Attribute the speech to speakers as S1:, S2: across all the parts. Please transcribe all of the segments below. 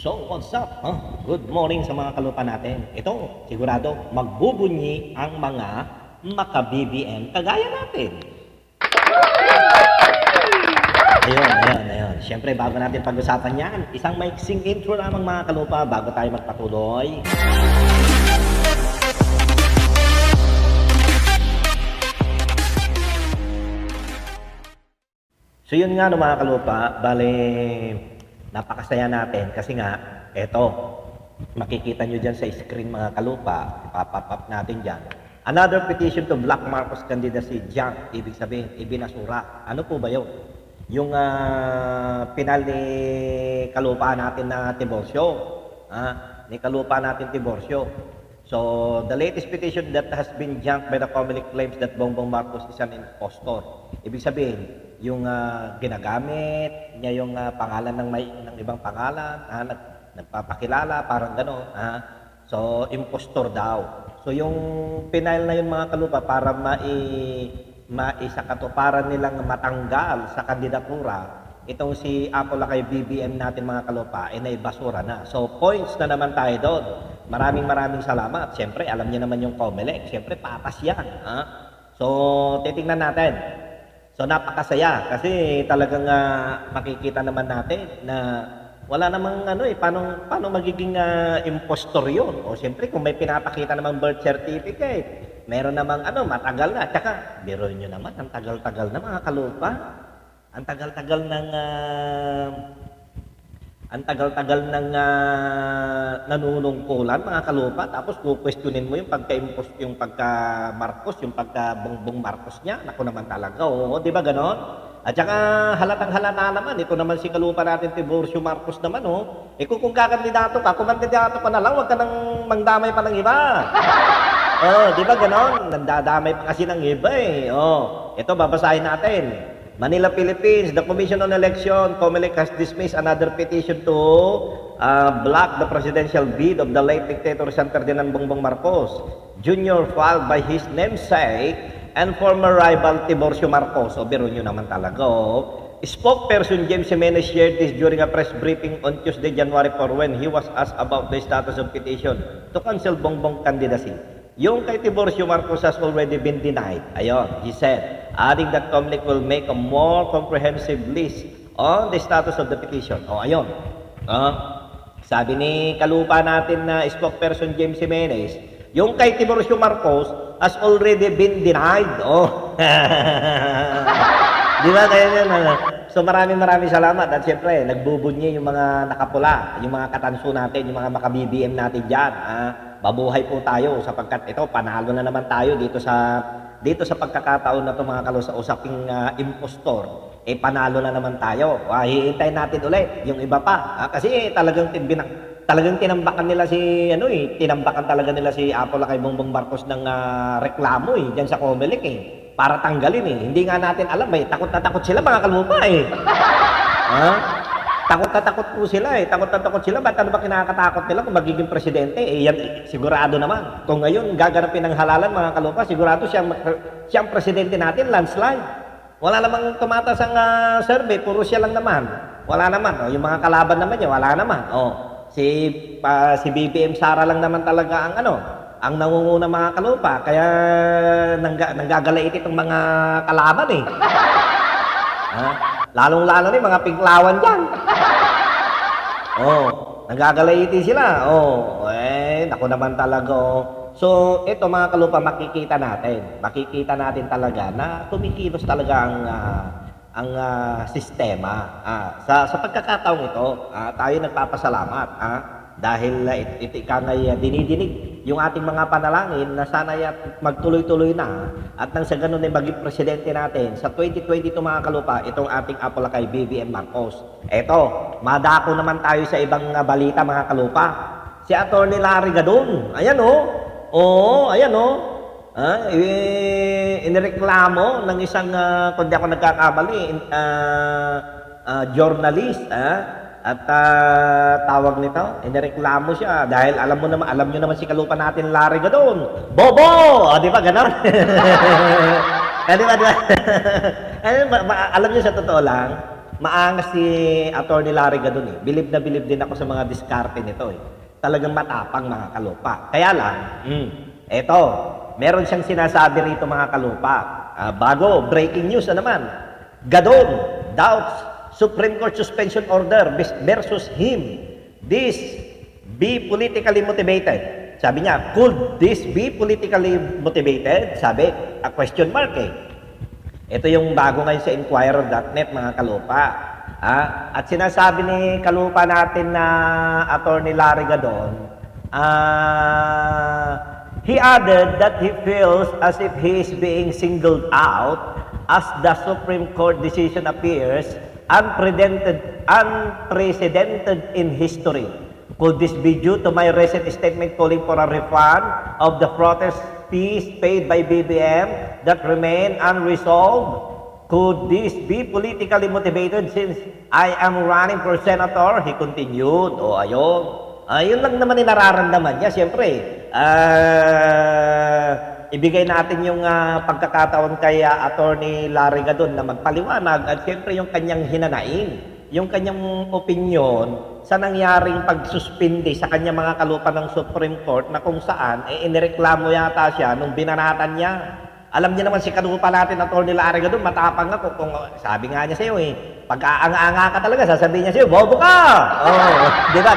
S1: So, what's up? Good morning sa mga kalupa natin. Ito, sigurado, magbubunyi ang mga maka-BBM kagaya natin. Ayun. Siyempre, bago natin pag-usapan yan, isang maiksing intro lamang mga kalupa bago tayo magpatuloy. So yun nga no mga kalupa, bale napakasaya natin kasi nga, eto, makikita nyo dyan sa screen mga kalupa, ipapop up natin dyan. Another petition to block Marcos candidacy junk, ibig sabihin, ibinasura. Ano po ba yun? Yung pinal ni kalupa natin na Tiburcio. Ni kalupa natin Tiburcio. So, the latest petition that has been junked by the Comelec claims that Bongbong Marcos is an impostor. Ibig sabihin, yung ginagamit niya yung pangalan ng ibang pangalan, nagpapakilala, parang gano'n. So, impostor daw. So, yung pinail na yun mga kalupa para maisakatuparan nilang matanggal sa kandidatura, itong si Apola kay BBM natin mga kalupa, ay naibasura na. So, points na naman tayo doon. Maraming salamat. Siyempre, alam niyo naman yung Comelec. Siyempre, patas yan. So, titingnan natin. So, napakasaya. Kasi talagang makikita naman natin na wala namang paano magiging impostor yun. O siyempre, kung may pinapakita namang birth certificate, meron namang matagal na. Tsaka, biro nyo naman, ang tagal-tagal na mga kalupa. Ang tagal-tagal ng nanunungkulan mga kalupa, tapos kukwestiyonin mo yung pagka-Marcos, yung pagka-Bongbong Marcos niya. Naku naman talaga, oo, di ba ganon? At saka halatang-halata naman, ito naman si kalupa natin, Tiburcio Marcos naman, oh. Kung kakandidato ka, kumandidato ka na lang, huwag ka nang mangdamay pa ng iba. Di ba ganon? Nandadamay pa kasi ng iba eh. Ito, babasahin natin. Manila, Philippines, the Commission on Election, Comelec has dismissed another petition to block the presidential bid of the late dictator San Ferdinand Bongbong Marcos Jr. filed by his namesake and former rival Tiburcio Marcos. O, biro nyo naman talaga. Spokesperson James Jimenez shared this during a press briefing on Tuesday, January 4 when he was asked about the status of petition to cancel Bongbong candidacy. Yung kay Tiburcio Marcos has already been denied. Ayun, he said, adding that Comelec will make a more comprehensive list on the status of the petition. Ayun. Sabi ni kalupa natin na spokesperson James Jimenez, yung kay Tiburcio Marcos has already been denied. Di ba? So maraming salamat. At syempre, nagbubunyi yung mga nakapula, yung mga katanso natin, yung mga maka-BBM natin dyan. Mabuhay po tayo sapagkat ito, panalo na naman tayo dito sa pagkakataon na ito mga kalusa, usaping impostor. Panalo na naman tayo. Hihintayin natin ulit yung iba pa. Kasi talagang tinambakan nila tinambakan talaga nila si Apola kay Bongbong Marcos ng reklamo diyan sa Comelec para tanggalin Hindi nga natin alam takot na takot sila mga kalupa Takot na takot po sila Takot na takot sila. Ba't ba kinakatakot nila kung magiging presidente? Yan sigurado naman. Kung ngayon gaganapin ng halalan mga kalupa, sigurado siyang presidente natin, landslide. Wala namang tumataas ang survey, puro siya lang naman. Wala naman. Yung mga kalaban naman niya, wala naman. Si BBM Sara lang naman talaga ang nangunguna mga kalupa. Kaya nanggagalait itong mga kalaban Lalong-lalo mga piglawan dyan. Nagagalaiti sila. Naku naman talaga. So, ito mga kalupa, makikita natin talaga na kumikilos talaga ang sistema. Sa pagkakataong ito, tayo nagpapasalamat. Dahil dinidinig yung ating mga panalangin na sana magtuloy-tuloy na at nang sa ganun ay maging presidente natin sa 2022 mga kalupa, itong ating Apola kay BBM Marcos. Eto, madako naman tayo sa ibang balita mga kalupa. Si Atty. Larry Gadon, ayan inireklamo ng isang, kung di ako nagkakamali, journalist, at tawag nito, inireklamo siya dahil alam nyo naman si kalupa natin Larry Gadon. Bobo! Di ba ganon? Di ba? Alam nyo sa totoo lang, maangas si Atty. Larry Gadon eh. Bilib na bilib din ako sa mga diskarte nito eh. Talagang matapang mga kalupa. Kaya lang, eto, meron siyang sinasabi rito mga kalupa. Bago, breaking news na naman. Gadon doubts Supreme Court suspension order versus him. This be politically motivated. Sabi niya, could this be politically motivated? Sabi, a question mark eh. Ito yung bago ngayon sa Inquirer.net mga kalupa. At sinasabi ni kalupa natin na Atty. Larry Gadon, he added that he feels as if he is being singled out as the Supreme Court decision appears unprecedented in history. Could this be due to my recent statement calling for a refund of the protest fees paid by BBM that remain unresolved? Could this be politically motivated since I am running for senator? He continued. Ayun. Yun lang naman yung nararamdaman niya. Siyempre, ibigay natin yung pagkakataon kay Atty. Larry Gadon na magpaliwanag at siyempre yung kanyang hinanain, yung kanyang opinion sa nangyaring pagsuspindi sa kanyang mga kalupa ng Supreme Court na kung saan inireklamo yata siya nung binanatan niya. Alam niya naman si kalupa natin, Atty. Larry Gadon, matapang ako. Kung sabi nga niya sa iyo pag aanga-anga ka talaga, sasabihin niya sa iyo, bobo ka! Di ba?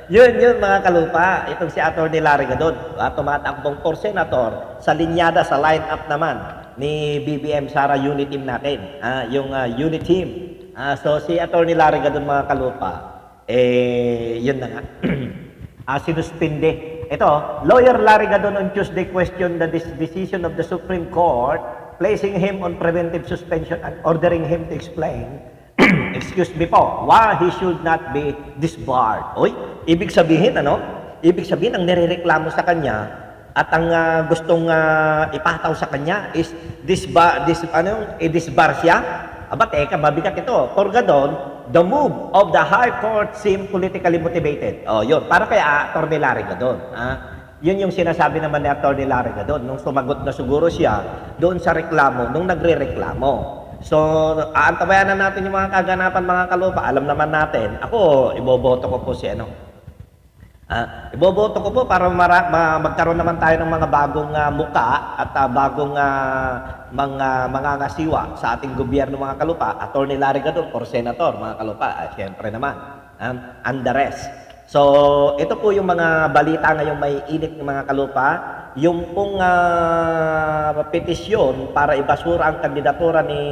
S1: Yun mga kalupa. Itong si Atty. Larry Gadon, tumatakbong for senator sa linyada sa line-up naman ni BBM Sara unit team natin, yung unit team. So si Atty. Larry Gadon mga kalupa, yun na nga, sinuspinde. Ito, lawyer Larry Gadon on Tuesday questioned the decision of the Supreme Court, placing him on preventive suspension and ordering him to explain, excuse me po, why he should not be disbarred. Oy, ibig sabihin Ibig sabihin ang nirereklamo sa kanya at ang gustong ipataw sa kanya is disbar siya. Aba, teka, mabigat ito. For Gadon, the move of the High Court seemed politically motivated. Yun. Para kay Atty. Larry Gadon. Yun yung sinasabi naman ni Atty. Larry Gadon nung sumagot na siguro siya doon sa reklamo, nung nagre-reklamo. So, aantabayan na natin yung mga kaganapan mga kalupa. Alam naman natin, ako, iboboto ko po si iboboto ko po para magkaroon naman tayo ng mga bagong muka at bagong mga ngasiwa sa ating gobyerno mga kalupa. Atty. Larry Gadon for senator mga kalupa. Siyempre naman. And the rest. So, ito po yung mga balita ngayong may init ng mga kalupa. Yung pong petisyon para ibasura ang kandidatura ni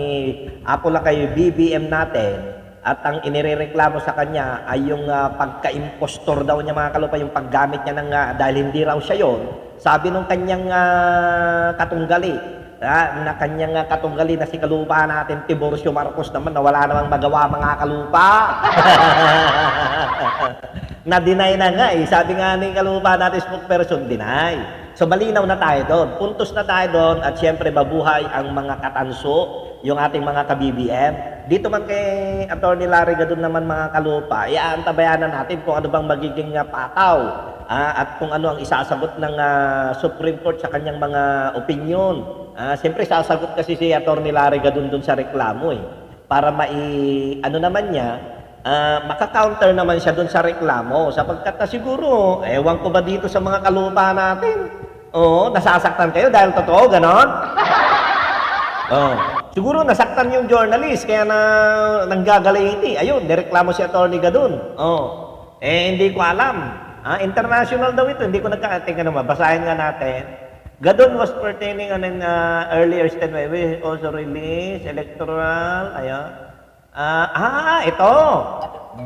S1: Apula kay BBM natin. At ang inirereklamo sa kanya ay yung pagka-impostor daw niya mga kalupa, yung paggamit niya ng, dahil hindi raw siya yun, sabi nung kanyang katunggali, na kanyang katunggali na si kalupa natin, Tiburcio Marcos naman, na wala namang magawa mga kalupa. Na-deny na nga sabi nga ni kalupa natin spokesperson, deny. So malinaw na tayo doon, puntos na tayo doon at siyempre mabuhay ang mga katanso, yung ating mga ka-BBM. Dito man kay Atty. Larry Gadon naman mga kalupa, iaantabayanan natin kung ano bang magiging pataw at kung ano ang isasagot ng Supreme Court sa kanyang mga opinion. Siyempre sasagot kasi si Atty. Larry Gadon dun sa reklamo para naman niya, maka-counter naman siya dun sa reklamo sapagkat siguro, ewan ko ba dito sa mga kalupa natin, nasasaktan kayo dahil totoo, ganon? Siguro nasaktan yung journalist kaya nanggagaling ayun, nireklamo si Atty. Gadon. Hindi ko alam. International daw ito, hindi ko tingnan naman, basahin nga natin. Gadon was pertaining on an earlier statement. We also released electoral, ito.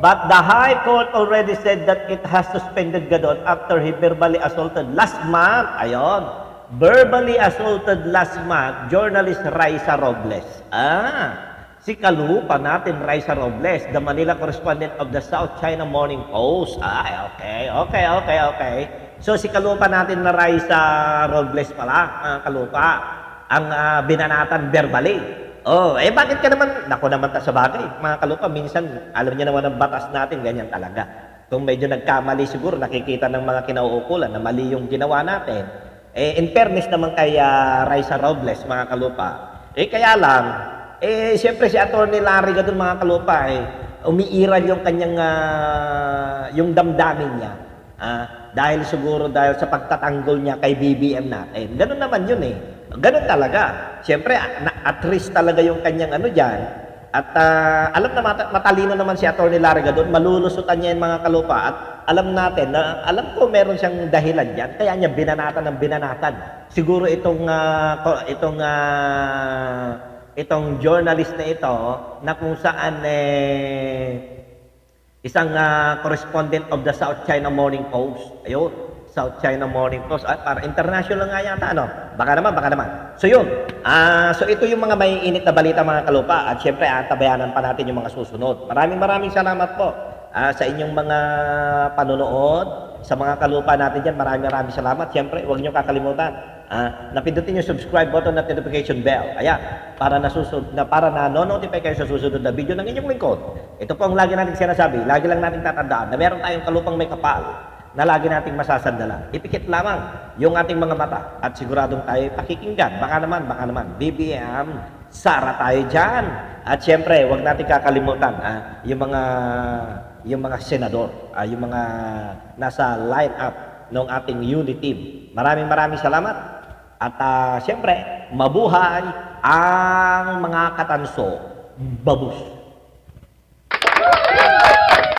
S1: But the High Court already said that it has suspended Gadon after he verbally assaulted last month. Verbally assaulted last month, journalist Raisa Robles. Si kalupa natin, Raisa Robles, the Manila correspondent of the South China Morning Post. Okay. So si kalupa natin na Raisa Robles pala, kalupa, ang binanatan verbally. Bakit ka naman, naku naman sa bagay, mga kalupa, minsan, alam niyo naman ang batas natin, ganyan talaga. Kung medyo nagkamali siguro, nakikita ng mga kinauukulan na mali yung ginawa natin. In fairness naman kay Raisa Robles, mga kalupa, kaya lang, Siyempre si Atty. Larry Gadon, mga kalupa, umiiral yung kanyang, yung damdamin niya. Dahil siguro dahil sa pagtatanggol niya kay BBM natin. Ganun naman yun eh. Ganun talaga. Siyempre, at risk talaga yung kanyang ano dyan. At alam na matalino naman si Atty. Larry Gadon, malulusutan niya yung mga kalupa. At alam natin, alam ko meron siyang dahilan dyan. Kaya niya binanatan ng binanatan. Siguro itong journalist na ito, na kung saan isang correspondent of the South China Morning Post. Ayun, South China Morning Post. Para international nga yata, ano? Baka naman. So yun, so ito yung mga may init na balita, mga kalupa. At syempre, tabayanan pa natin yung mga susunod. Maraming salamat po sa inyong mga panonood. Sa mga kalupa natin dyan, maraming salamat. Syempre, huwag nyo kakalimutan. Napindutin yung subscribe button at notification bell. Ayan, para na-notify kayo sa susunod na video ng inyong lingkod. Ito po ang lagi natin sinasabi. Lagi lang natin tatandaan na meron tayong kalupang may kapal na lagi nating masasandalan. Ipikit lamang yung ating mga mata at siguradong tayo pakikinggan. Baka naman, BBM, sara tayo dyan. At syempre, huwag natin kakalimutan yung mga senador, yung mga nasa line-up ng ating unity team. Maraming salamat. At syempre, mabuhay ang mga katanso. Babus!